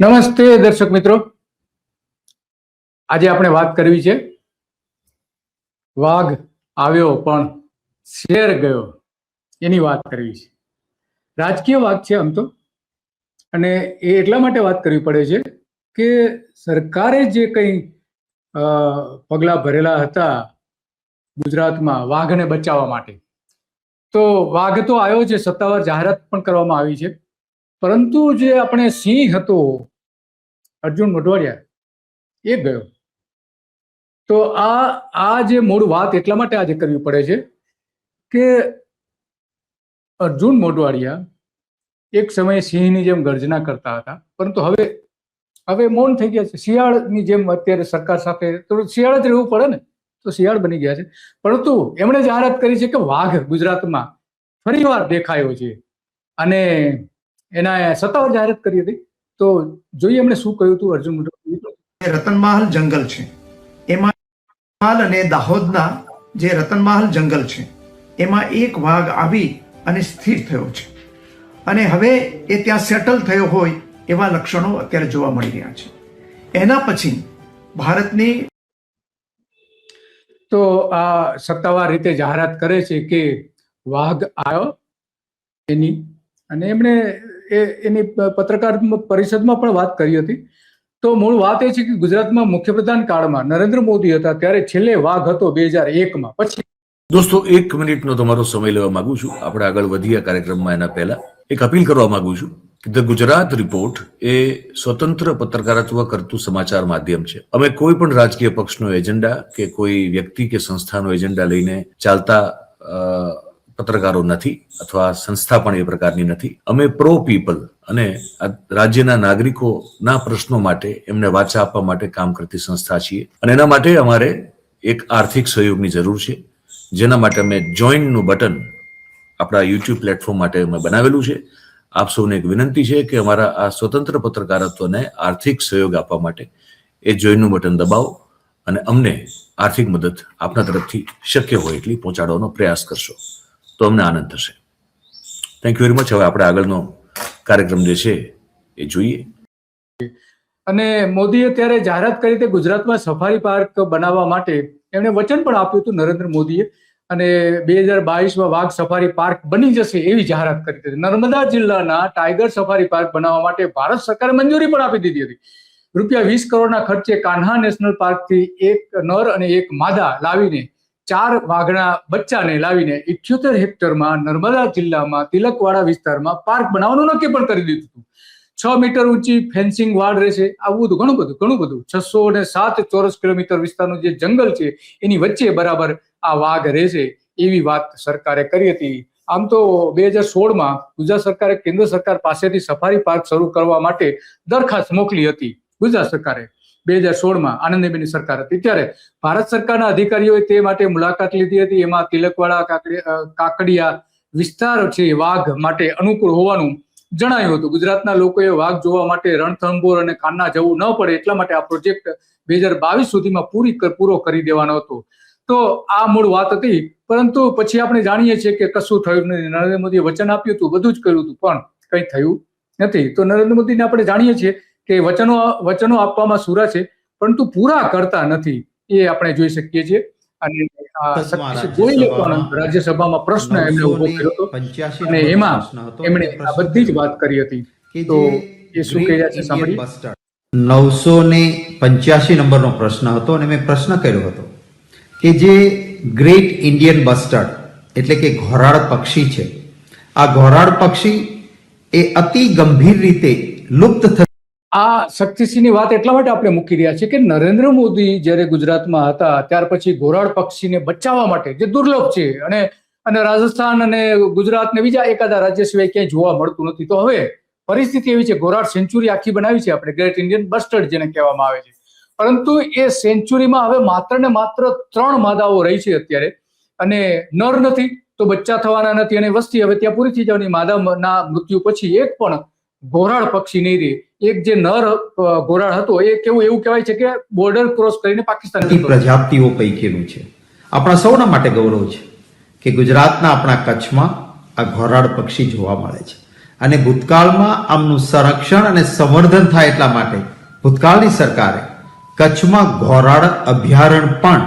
નમસ્તે દર્શક મિત્રો, આજે આપણે વાત કરવી છે વાઘ આવ્યો પણ શેર ગયો એની વાત કરવી છે. રાજકીય વાત છે આમ તો, અને એ એટલા માટે વાત કરવી પડે છે કે સરકારે જે કંઈ પગલાં ભરેલા હતા ગુજરાતમાં વાઘને બચાવવા માટે, તો વાઘ તો આવ્યો છે, સત્તાવાર જાહેરાત પણ કરવામાં આવી છે, પરંતુ જે આપણે સિંહ હતો અર્જુન મોઢવાડિયા એ ગયો. તો આ જે મૂળ વાત એટલા માટે આજે કરવી પડે છે કે અર્જુન મોઢવાડિયા એક સમયે સિંહની જેમ ગર્જના કરતા હતા, પરંતુ હવે મૌન થઈ ગયા છે. શિયાળની જેમ અત્યારે સરકાર સાથે થોડું શિયાળ જ રહેવું પડે ને, તો શિયાળ બની ગયા છે. પરંતુ એમણે જાહેરાત કરી છે કે વાઘ ગુજરાતમાં ફરીવાર દેખાયો છે, અને એના સત્તાવાર જાહેરાત કરી હતી. તો જોઈએ એમણે શું કહ્યું હતું અર્જુન મોઢવાડિયા. રતનમહાલ જંગલ છે, એમાં અને દાહોદના જે રતનમહાલ જંગલ છે એમાં એક વાઘ આવી અને સ્થિર થયો છે, અને હવે એ ત્યાં સેટલ થયો હોય એવા લક્ષણો અત્યારે જોવા મળી રહ્યા છે. એના પછી ભારતની તો આ સત્તાવાર રીતે જાહેરાત કરે છે કે વાઘ આવ્યો એની, અને એમણે એની પત્રકાર પરિષદમાં પણ વાત કરી હતી. તો મૂળ વાત એ છે કે ગુજરાતમાં મુખ્યપ્રધાન કાળમાં નરેન્દ્ર મોદી હતા ત્યારે છેલ્લે વાઘ હતો 2001માં. પછી દોસ્તો, 1 મિનિટનો તમારો સમય લેવા માંગુ છું. આપણે આગળ વધીએ કાર્યક્રમમાં એના પહેલા એક અપીલ કરવા માંગુ છું કે ધ ગુજરાત રિપોર્ટ એ સ્વતંત્ર પત્રકારત્વ કરતું સમાચાર માધ્યમ છે. અમે કોઈ પણ રાજકીય પક્ષનો એજન્ડા કે કોઈ વ્યક્તિ કે સંસ્થાનો એજન્ડા લઈને ચાલતા પત્રકારો નથી, અથવા સંસ્થા પણ એ પ્રકારની નથી. અમે પ્રો પીપલ અને રાજ્યના નાગરિકોના પ્રશ્નો માટે એમને વાચા આપવા માટે કામ કરતી સંસ્થા છીએ, અને એના માટે અમારે એક આર્થિક સહયોગની જરૂર છે, જેના માટે અમે જોઈનનું બટન આપણા યુટ્યુબ પ્લેટફોર્મ માટે અમે બનાવેલું છે. આપ સૌને એક વિનંતી છે કે અમારા આ સ્વતંત્ર પત્રકારત્વને આર્થિક સહયોગ આપવા માટે એ જોઈનનું બટન દબાવો અને અમને આર્થિક મદદ આપના તરફથી શક્ય હોય એટલી પહોંચાડવાનો પ્રયાસ કરશો તો અમને આનંદ થશે. Thank you very much. હવે આપણે આગળનો કાર્યક્રમ જે છે એ જોઈએ. અને મોદીએ ત્યારે જાહેરાત કરી હતી ગુજરાતમાં સફારી પાર્ક બનાવવા માટે. એમણે વચન પણ આપ્યું હતું નરેન્દ્ર મોદીએ, અને 2022માં વાઘ સફારી પાર્ક બની જશે એવી જાહેરાત કરી હતી. નર્મદા જિલ્લાના ટાઈગર સફારી પાર્ક બનાવવા માટે ભારત સરકારે મંજૂરી પણ આપી દીધી હતી. ₹20 કરોડના ખર્ચે કાન્હા નેશનલ પાર્કથી એક નર અને એક માદા લાવીને 4 વાઘના બચ્ચાને લાવીને 78 હેક્ટરમાં નર્મદા જિલ્લામાં તિલકવાડા વિસ્તારમાં પાર્ક બનાવવાનું નક્કી પણ કરી દીધું હતું. 6 મીટર ઊંચી ફેન્સિંગ વાડ રહેશે. આવું બધું ઘણું બધું 607 ચોરસ કિલોમીટર વિસ્તારનું જે જંગલ છે એની વચ્ચે બરાબર આ વાઘ રહેશે એવી વાત સરકારે કરી હતી. આમ તો 2016માં ગુજરાત સરકારે કેન્દ્ર સરકાર પાસેથી સફારી પાર્ક શરૂ કરવા માટે દરખાસ્ત મોકલી હતી. ગુજરાત સરકારે 2016માં આનંદીબેનની સરકાર હતી ત્યારે ભારત સરકારના અધિકારીઓએ તે માટે મુલાકાત લીધી હતી. એમાં તિલકવાડા કાકડિયા વિસ્તાર છે વાઘ માટે અનુકૂળ હોવાનું જણાયું હતું. ગુજરાતના લોકોએ વાઘ જોવા માટે રણથંભોર અને કાન્હા જવું ન પડે એટલા માટે આ પ્રોજેક્ટ 2022 સુધીમાં પૂરો કરી દેવાનો હતો. તો આ મૂળ વાત હતી, પરંતુ પછી આપણે જાણીએ છીએ કે કશું થયું નથી. નરેન્દ્ર મોદીએ વચન આપ્યું હતું, બધું જ કર્યું હતું, પણ કંઈ થયું નથી. તો નરેન્દ્ર મોદીને આપણે જાણીએ છીએ કે વચનો આપવામાં સુરા છે, પરંતુ પૂરા કરતા નથી, એ આપણે જોઈ શકીએ છીએ. અને ગોયલે પણ રાજ્યસભામાં પ્રશ્ન એમને ઉભો કર્યો હતો, અને એમાં એમણે આ બધી જ વાત કરી હતી. તો એ શું કહી રહ્યા છે સાંભળીએ. 985 નંબરનો પ્રશ્ન હતો, અને મેં પ્રશ્ન કર્યો હતો કે જે ગ્રેટ ઇન્ડિયન બસ્ટર્ડ એટલે કે ઘોરાડ પક્ષી છે, આ ઘોરાડ પક્ષી એ અતિ ગંભીર રીતે લુપ્ત આ શક્તિસિંહની વાત એટલા માટે આપણે મૂકી રહ્યા છીએ કે નરેન્દ્ર મોદી જ્યારે ગુજરાતમાં હતા ત્યાર પછી ઘોરાડ પક્ષીને બચાવવા માટે, જે દુર્લભ છે અને રાજસ્થાન અને ગુજરાત ને બીજા એકાદા રાજ્ય સિવાય ક્યાંય જોવા મળતું નથી, તો હવે પરિસ્થિતિ એવી છે, ઘોરાડ સેન્ચુરી આખી બનાવી છે આપણે, ગ્રેટ ઇન્ડિયન બસ્ટર્ડ જેને કહેવામાં આવે છે. પરંતુ એ સેન્ચુરીમાં હવે માત્ર ને માત્ર 3 માદાઓ રહી છે અત્યારે, અને નર નથી તો બચ્ચા થવાના નથી, અને વસ્તી હવે ત્યાં પૂરી થઈ જવાની. માદાના મૃત્યુ પછી એક પણ ઘોરાડ પક્ષી નહીં રહે. એક જે નર ઘોરાડ હતો એ એવું કહેવાય છે કે બોર્ડર ક્રોસ કરીને પાકિસ્તાન પ્રજાતિઓ પૈકીનું છે. આપણા સૌના માટે ગૌરવ છે કે ગુજરાતના આપણા કચ્છમાં આ ઘોરાડ પક્ષી જોવા મળે છે. અને ભૂતકાળમાં આમનું સંરક્ષણ અને સંવર્ધન થાય એટલા માટે ભૂતકાળની સરકારે કચ્છમાં ઘોરાડ અભયારણ્ય પણ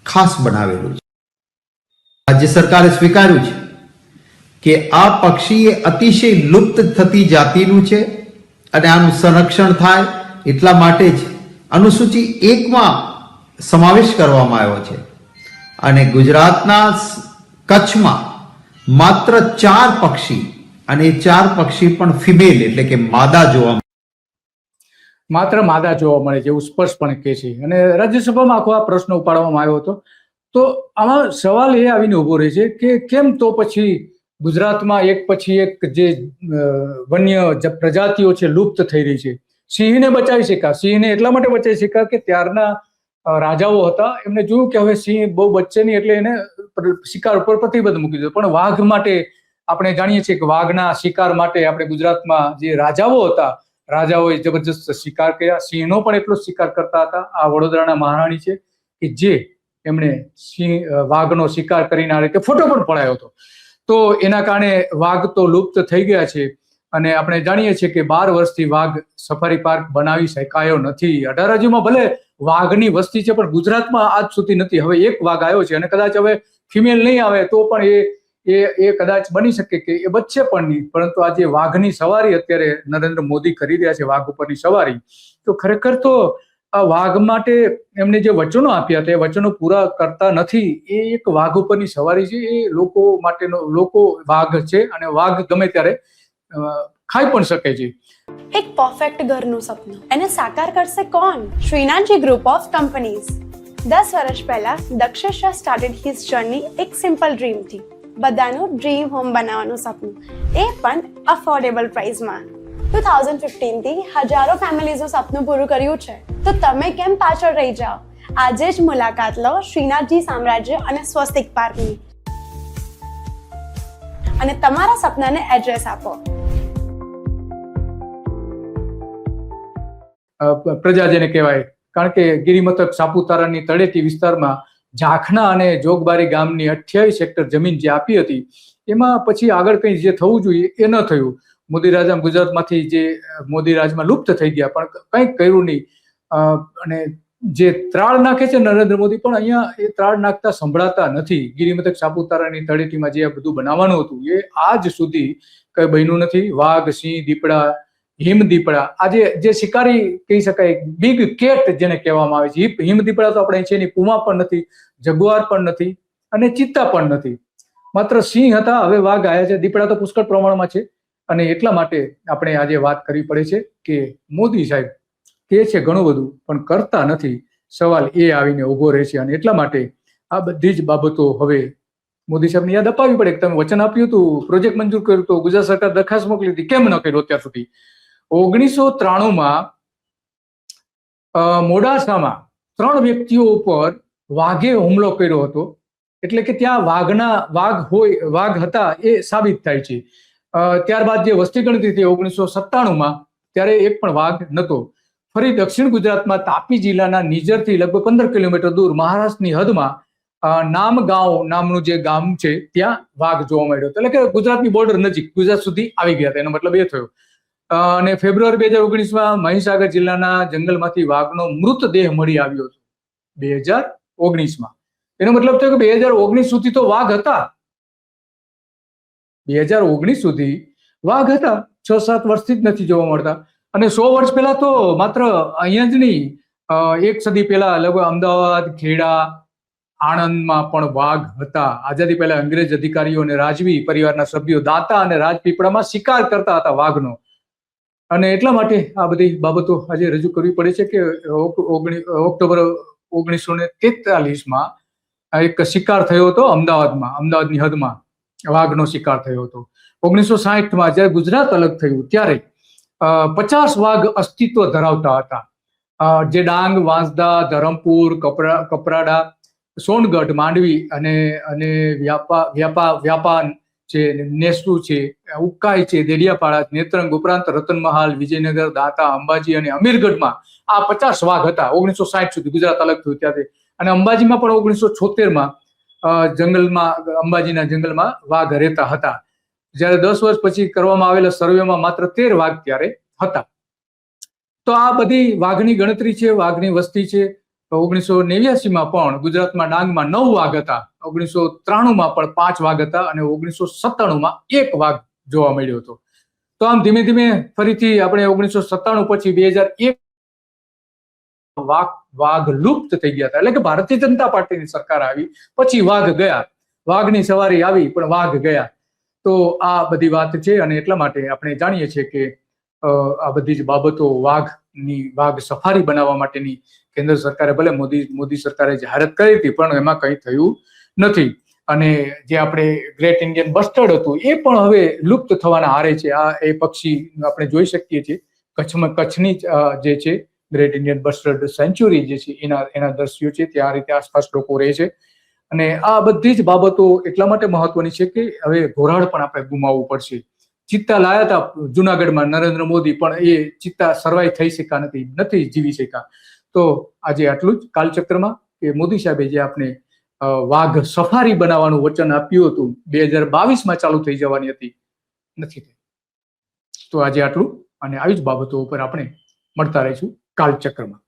ખાસ બનાવેલું છે. રાજ્ય સરકારે સ્વીકાર્યું છે કે આ પક્ષી એ અતિશય લુપ્ત થતી જાતિનું છે અને આનું સંરક્ષણ થાય એટલા માટે જ અનુસૂચિ 1માં સમાવેશ કરવામાં આવ્યો છે. અને ગુજરાતના કચ્છમાં માત્ર 4 પક્ષી, અને એ 4 પક્ષી પણ ફિમેલ એટલે કે માદા જોવા માત્ર માદા જોવા મળે છે એવું સ્પષ્ટપણે કહે છે. અને રાજ્યસભામાં આખો આ પ્રશ્ન ઉપાડવામાં આવ્યો હતો. તો આમાં સવાલ એ આવીને ઉભો રહે છે કે કેમ તો પછી ગુજરાતમાં એક પછી એક જે વન્ય પ્રજાતિઓ છે લુપ્ત થઈ રહી છે. સિંહને બચાવી શક્યા. સિંહને એટલા માટે બચાવી શક્યા કે ત્યારના રાજાઓ હતા, એમને જોયું કે હવે સિંહ બહુ બચશે નહીં એટલે એને શિકાર ઉપર પ્રતિબંધ મૂકી દીધો. પણ વાઘ માટે આપણે જાણીએ છીએ કે વાઘના શિકાર માટે આપણે ગુજરાતમાં જે રાજાઓ હતા, રાજાઓએ જબરજસ્ત શિકાર કર્યા. સિંહનો પણ એટલો શિકાર કરતા હતા. આ વડોદરાના મહારાણી છે કે જે એમણે વાઘનો શિકાર કરીને આ રીતે ફોટો પણ પડાયો હતો. તો એના કારણે વાઘ તો લુપ્ત થઈ ગયા છે. અને આપણે જાણીએ છીએ કે 12 વર્ષથી વાઘ સફારી પાર્ક બનાવી શકાયો નથી. 18 રાજ્યોમાં ભલે વાઘની વસ્તી છે પણ ગુજરાતમાં આજ સુધી નથી. હવે એક વાઘ આવ્યો છે અને કદાચ હવે ફિમેલ નહીં આવે તો પણ એ કદાચ બની શકે કે એ બચશે પણ નહીં. પરંતુ આજે વાઘની સવારી અત્યારે નરેન્દ્ર મોદી કરી રહ્યા છે, વાઘ ઉપરની સવારી. તો ખરેખર તો આ વાઘ માટે એમને જે વચનો આપ્યા હતા એ વચનો પૂરા કરતા નથી. એ એક વાઘ ઉપરની સવારી છે, એ લોકો માટેનો વાઘ છે અને વાઘ ગમે ત્યારે ખાઈ પણ શકે છે. એક પરફેક્ટ ઘરનું સપનું એને સાકાર કરશે કોણ? Shrinathji group of companies. 10 વર્ષ પહેલા Dakshesh Shah started his journey એક સિમ્પલ ડ્રીમ થી. બધાનું ડ્રીમ હોમ બનાવવાનું સપનું, એ પણ અફોર્ડેબલ પ્રાઇસમાં. 2015 થી હજારો ફેમિલીઝનું સપનું પૂરું કર્યું છે. તો તમે કેમ પાછળ રહી જાઓ? આજે જ મુલાકાત લો શ્રીનાથજી સામ્રાજ્ય અને સ્વસ્તિક પાર્કની અને તમારા સપનાને એડ્રેસ આપો. પ્રજા જેને કહેવાય, કારણ કે ગિરિમથક સાપુતારાની તળેટી વિસ્તારમાં ઝાખના અને જોગબારી ગામની 28 હેક્ટર જમીન જે આપી હતી એમાં પછી આગળ કંઈ જે થવું જોઈએ એ ન થયું. મોદી રાજ ગુજરાતમાંથી જે મોદી રાજમાં લુપ્ત થઈ ગયા પણ કંઈક કર્યું નહીં. અને જે ત્રાળ નાખે છે નરેન્દ્ર મોદી પણ અહીંયા એ ત્રાળ નાખતા સંભળાતા નથી. ગિરિમથક સાપુતારાની તળેટીમાં જે બધું બનાવવાનું હતું એ આજ સુધી કઈ બન્યું નથી. વાઘ, સિંહ, દીપડા, હિમદીપડા, આજે જે શિકારી કહી શકાય, બિગ કેટ જેને કહેવામાં આવે છે, હિમદીપડા તો આપણે છે એની પુમા પણ નથી, જગુઆર પણ નથી અને ચિત્તા પણ નથી. માત્ર સિંહ હતા, હવે વાઘ આવ્યા છે. દીપડા તો પુષ્કળ પ્રમાણમાં છે. અને એટલા માટે આપણે આજે વાત કરવી પડે છે કે મોદી સાહેબ કહે છે ઘણું બધું પણ કરતા નથી. સવાલ એ આવીને ઉભો રહે છે. અને એટલા માટે આ બધી જ બાબતો હવે મોદી સાહેબને યાદ અપાવવી પડે કે તમે વચન આપ્યું હતું, પ્રોજેક્ટ મંજૂર કર્યું હતું, ગુજરાત સરકાર દરખાસ્ત મોકલી હતી, કેમ ન કર્યું અત્યાર સુધી? 1993માં મોડાસામાં 3 વ્યક્તિઓ ઉપર વાઘે હુમલો કર્યો હતો. એટલે કે ત્યાં વાઘ હતા એ સાબિત થાય છે. ત્યારબાદ જે વસ્તી ગણતરી થઈ 1997માં, ત્યારે એક પણ વાઘ નહોતો. ફરી દક્ષિણ ગુજરાતમાં તાપી જિલ્લાના નિઝરથી લગભગ 15 કિલોમીટર દૂર મહારાષ્ટ્રની હદમાં નામગાંવ નામનું જે ગામ છે ત્યાં વાઘ જોવા મળ્યો. એટલે કે ગુજરાતની બોર્ડર નજીક, ગુજરાત સુધી આવી ગયા હતા. એનો મતલબ એ થયો. અને ફેબ્રુઆરી 2019માં મહીસાગર જિલ્લાના જંગલમાંથી વાઘનો મૃતદેહ મળી આવ્યો હતો 2019માં. એનો મતલબ થયો કે 2019 સુધી તો વાઘ હતા. 2019 સુધી વાઘ હતા, 6-7 વર્ષથી જ નથી જોવા મળતા. અને 100 વર્ષ પહેલા તો માત્ર અહીંયા જ નહીં, 1 સદી પહેલા લગભગ અમદાવાદ, ખેડા, આણંદમાં પણ વાઘ હતા. આઝાદી પહેલા અંગ્રેજ અધિકારીઓ અને રાજવી પરિવારના સભ્યો દાંતા અને રાજપીપળામાં શિકાર કરતા હતા વાઘનો. અને એટલા માટે આ બધી બાબતો આજે રજૂ કરવી પડે છે કે ઓક્ટોબર 1943માં એક શિકાર થયો હતો અમદાવાદમાં, અમદાવાદની હદમાં વાઘનો શિકાર થયો હતો. 1960માં જ્યારે ગુજરાત અલગ થયું ત્યારે 50 વાઘ અસ્તિત્વ ધરાવતા હતા. જે ડાંગ, વાંસદા, ધરમપુર, કપરાડા, સોનગઢ, માંડવી અને વ્યાપાન છે, નેસુ છે, ઉકાઈ છે, દેડિયાપાડા, નેત્રંગ ઉપરાંત રતનમહાલ, વિજયનગર, દાંતા, અંબાજી અને અમીરગઢમાં આ 50 વાઘ હતા 1960 સુધી, ગુજરાત અલગ થયું ત્યારે. અને અંબાજીમાં પણ 1976માં જંગલમાં, અંબાજીના જંગલમાં વાઘ રહેતા હતા. જ્યારે 10 વર્ષ પછી કરવામાં આવેલા સર્વેમાં માત્ર 13 વાઘ ત્યારે હતા. તો આ બધી વાઘની ગણતરી છે, વાઘની વસ્તી છે. 1989માં પણ ગુજરાતમાં ડાંગમાં 9 વાઘ હતા, 1993માં પણ 5 વાઘ હતા અને 1997માં 1 વાઘ જોવા મળ્યો હતો. તો આમ ધીમે ધીમે ફરીથી આપણે 1997 પછી 2001 વાઘ લુપ્ત થઈ ગયા હતા. એટલે કે ભારતીય જનતા પાર્ટીની સરકાર આવી પછી વાઘ ગયા, વાઘની સવારી આવી પણ વાઘ ગયા. તો આ બધી વાત છે અને એટલા માટે આપણે જાણીએ છીએ કે આ બધી જ બાબતો વાઘ સફારી બનાવવા માટેની કેન્દ્ર સરકારે ભલે મોદી સરકારે જાહેરાત કરી હતી પણ એમાં કંઈ થયું નથી. અને જે આપણે ગ્રેટ ઇન્ડિયન બસ્ટર્ડ હતું એ પણ હવે લુપ્ત થવાના આરે છે. આ એ પક્ષી આપણે જોઈ શકીએ છીએ કચ્છની જે છે ગ્રેટ ઇન્ડિયન બસ્ટર્ડ સેન્ચ્યુરી જે છે એના દ્રશ્યો છે, ત્યાં રીતે આસપાસ લોકો રહે છે. અને આ બધી જ બાબતો એટલા માટે મહત્વની છે કે હવે ઘોરાડ પણ આપણે ગુમાવવું પડશે. ચિત્તા લાયા હતા જુનાગઢમાં નરેન્દ્ર મોદી, પણ એ ચિત્તા સર્વાઈવ થઈ શક્યા નથી જીવી શક્યા. તો આજે આટલું જ કાલચક્રમાં કે મોદી સાહેબે જે આપણે વાઘ સફારી બનાવવાનું વચન આપ્યું હતું 2022માં ચાલુ થઈ જવાની હતી, નથી થઈ. તો આજે આટલું અને આવી જ બાબતો ઉપર આપણે મળતા રહીશું કાલચક્રમાં.